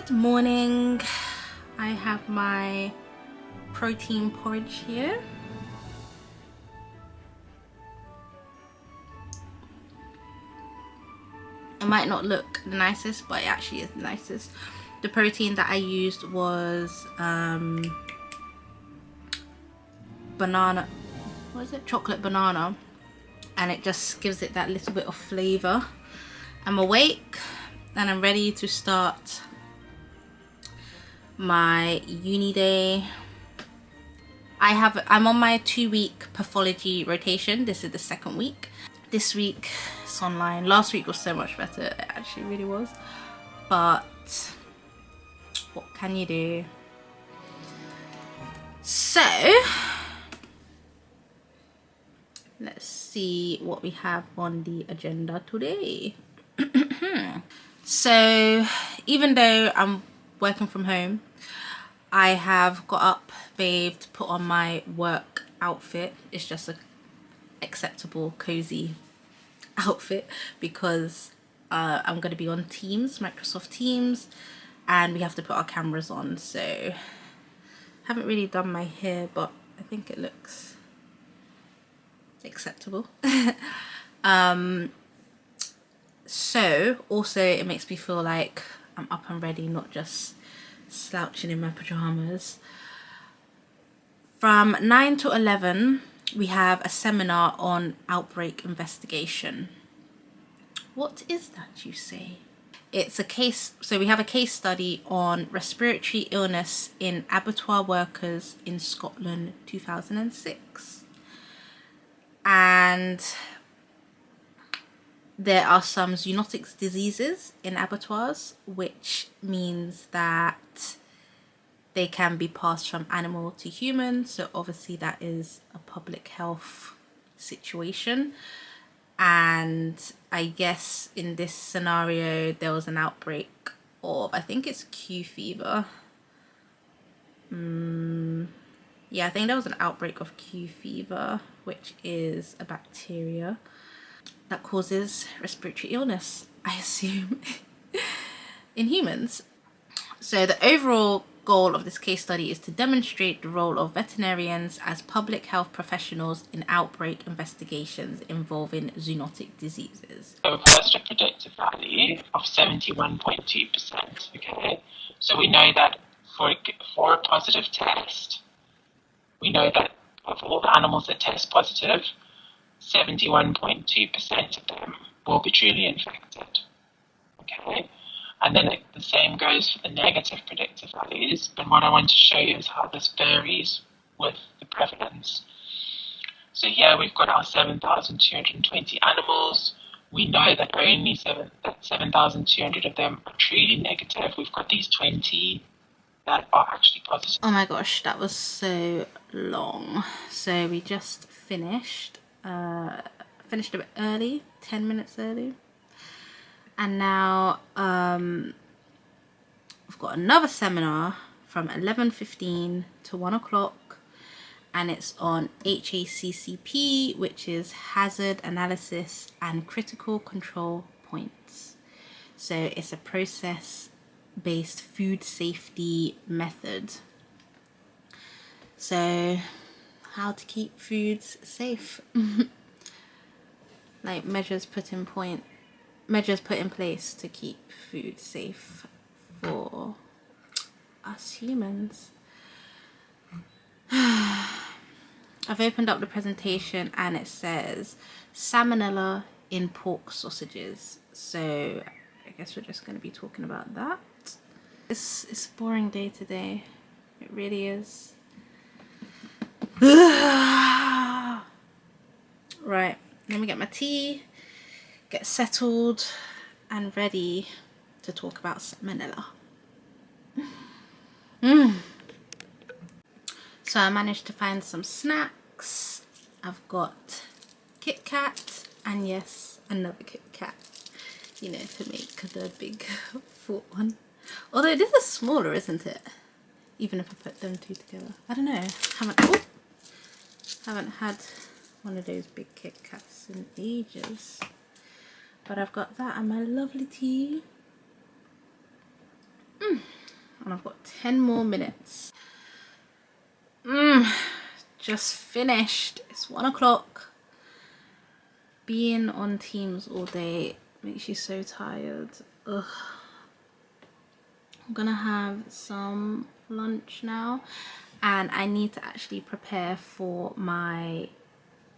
Good morning. I have my protein porridge here. It might not look the nicest, but it actually is the nicest. The protein that I used was banana, what is it? Chocolate banana, and it just gives it that little bit of flavor. I'm awake and I'm ready to start my uni day. I'm on my 2-week pathology rotation. This is the 2nd week. This week it's online. Last week was so much better. It actually really was. But what can you do? So let's see what we have on the agenda today. So even though I'm working from home, I have got up, bathed, put on my work outfit. It's just a acceptable, cozy outfit because I'm going to be on Teams, Microsoft Teams, and we have to put our cameras on. So I haven't really done my hair, but I think it looks acceptable. So also it makes me feel like I'm up and ready, not just slouching in my pajamas. From 9 to 11 we have a seminar on outbreak investigation. What is that, you say? It's a case, so we have a case study on respiratory illness in abattoir workers in Scotland 2006. And there are some zoonotic diseases in abattoirs, which means that they can be passed from animal to human. So obviously that is a public health situation. And I guess in this scenario there was an outbreak of, I think it's Q fever. Yeah, I think there was an outbreak of Q fever, which is a bacteria that causes respiratory illness, I assume, in humans. So the overall goal of this case study is to demonstrate the role of veterinarians as public health professionals in outbreak investigations involving zoonotic diseases. A positive predictive value of 71.2%. Okay, so we know that for a positive test, we know that of all the animals that test positive, 71.2% of them will be truly infected. Okay, and then the same goes for the negative predictive values, but what I want to show you is how this varies with the prevalence. So here we've got our 7,220 animals. We know that only 7,200 of them are truly negative. We've got these 20 that are actually positive. Oh my gosh, that was so long. So we just finished a bit early, 10 minutes early. And now we've got another seminar from 11:15 to 1 o'clock, and it's on HACCP, which is hazard analysis and critical control points. So it's a process-based food safety method. So how to keep foods safe. Like measures put in place to keep food safe for us humans. I've opened up the presentation and it says salmonella in pork sausages. So I guess we're just going to be talking about that. It's a boring day today. It really is. Right, let me get my tea, get settled and ready to talk about salmonella. So I managed to find some snacks. I've got Kit Kat and yes, another Kit Kat, you know, to make the big full one. Although this is smaller, isn't it? Even if I put them two together. I don't know. Haven't had one of those big Kit Kats in ages. But I've got that and my lovely tea. And I've got 10 more minutes. Just finished. It's 1 o'clock. Being on Teams all day makes you so tired. Ugh. I'm gonna have some lunch now, and I need to actually prepare for my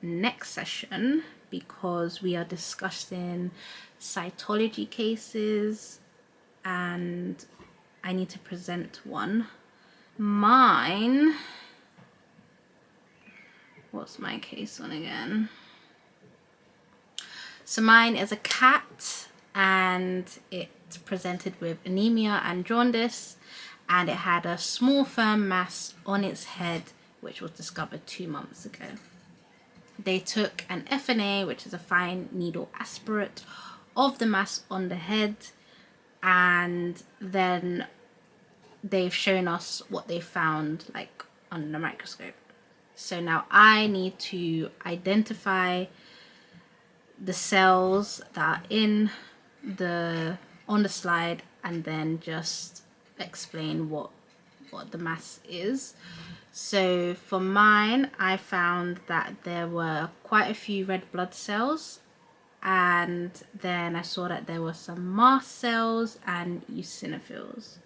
next session because we are discussing cytology cases and I need to present one. Mine, what's my case on again? So mine is a cat and it presented with anemia and jaundice, and it had a small firm mass on its head which was discovered 2 months ago. They took an FNA, which is a fine needle aspirate, of the mass on the head, and then they've shown us what they found like under the microscope. So now I need to identify the cells that are on the slide and then just explain what the mass is. So for mine, I found that there were quite a few red blood cells, and then I saw that there were some mast cells and eosinophils.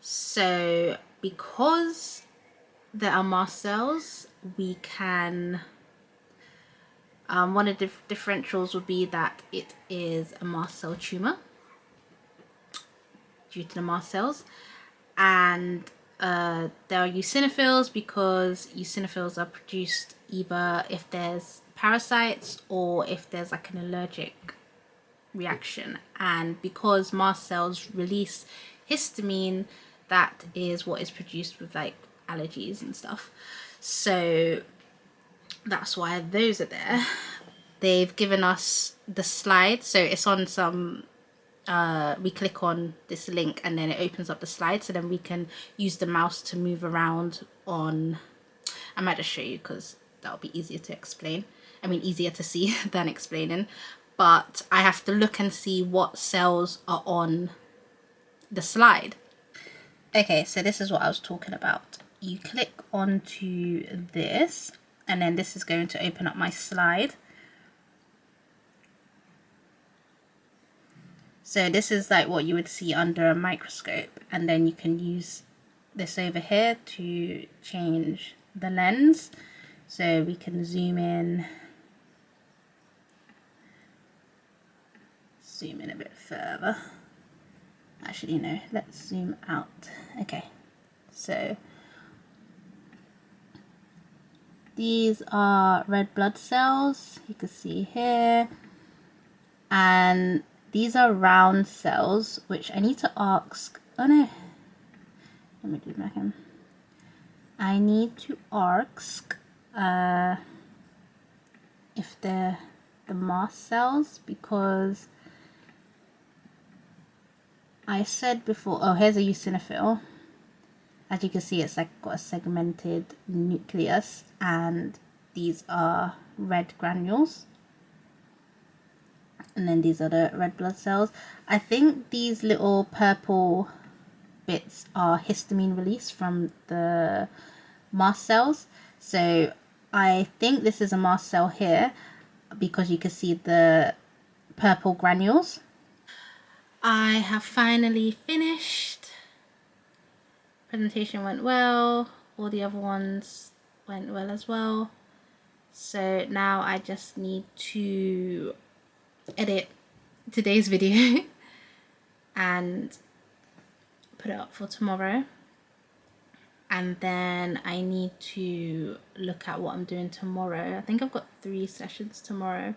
So because there are mast cells, we can one of the differentials would be that it is a mast cell tumor due to the mast cells, and there are eosinophils because eosinophils are produced either if there's parasites or if there's like an allergic reaction, and because mast cells release histamine, that is what is produced with like allergies and stuff. So that's why those are there. They've given us the slide, so it's on some we click on this link and then it opens up the slide, so then we can use the mouse to move around on. I might just show you because that'll be easier to explain. I mean, easier to see than explaining, but I have to look and see what cells are on the slide. Okay, so this is what I was talking about. You click onto this and then this is going to open up my slide. So this is like what you would see under a microscope, and then you can use this over here to change the lens. So we can zoom in a bit further. Actually, no, let's zoom out. Okay, so these are red blood cells, you can see here, and these are round cells, which I need to ask. Oh no, let me do it back in. I need to ask if they're the mast cells, because I said before, oh, here's a eosinophil. As you can see, it's like got a segmented nucleus, and these are red granules. And then these are the red blood cells. I think these little purple bits are histamine release from the mast cells. So I think this is a mast cell here because you can see the purple granules. I have finally finished. Presentation went well. All the other ones went well as well. So now I just need to edit today's video and put it up for tomorrow, and then I need to look at what I'm doing tomorrow. I think I've got 3 sessions tomorrow,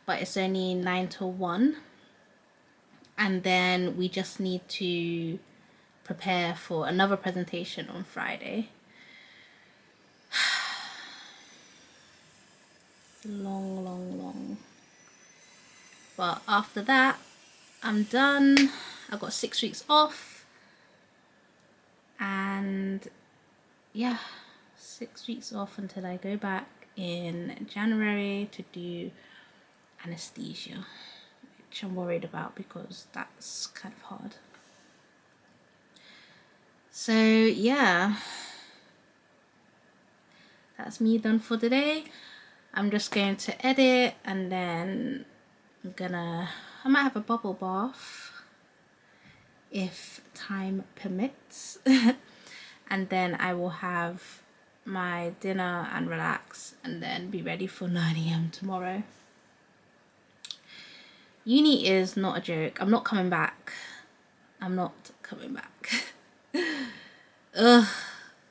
but it's only 9 till 1, and then we just need to prepare for another presentation on Friday. Long, but after that I'm done. I've got 6 weeks off, and yeah, 6 weeks off until I go back in January to do anesthesia, which I'm worried about because that's kind of hard. So yeah, that's me done for today. I'm just going to edit, and then I might have a bubble bath if time permits. And then I will have my dinner and relax, and then be ready for 9 a.m. tomorrow. Uni is not a joke. I'm not coming back. I'm not coming back. Ugh.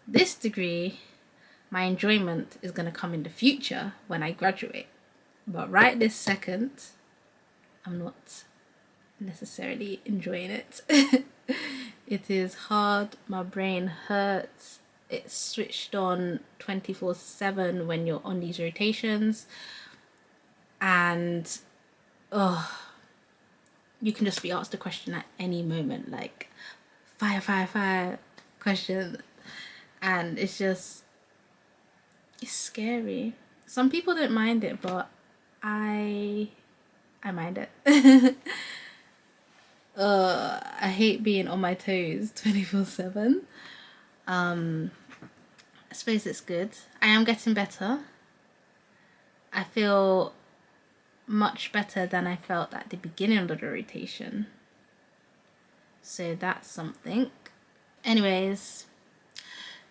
This degree, my enjoyment is going to come in the future when I graduate. But right this second, I'm not necessarily enjoying it. It is hard. My brain hurts. It's switched on 24/7 when you're on these rotations. And you can just be asked a question at any moment, like fire question, and it's scary. Some people don't mind it, but I mind it. I hate being on my toes 24/7. I suppose it's good. I am getting better. I feel much better than I felt at the beginning of the rotation. So that's something. Anyways,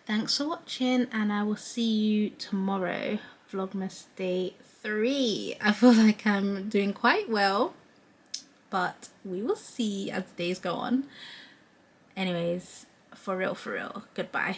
thanks for watching, and I will see you tomorrow. Vlogmas day 3. I feel like I'm doing quite well, but we will see as the days go on. Anyways, for real, goodbye.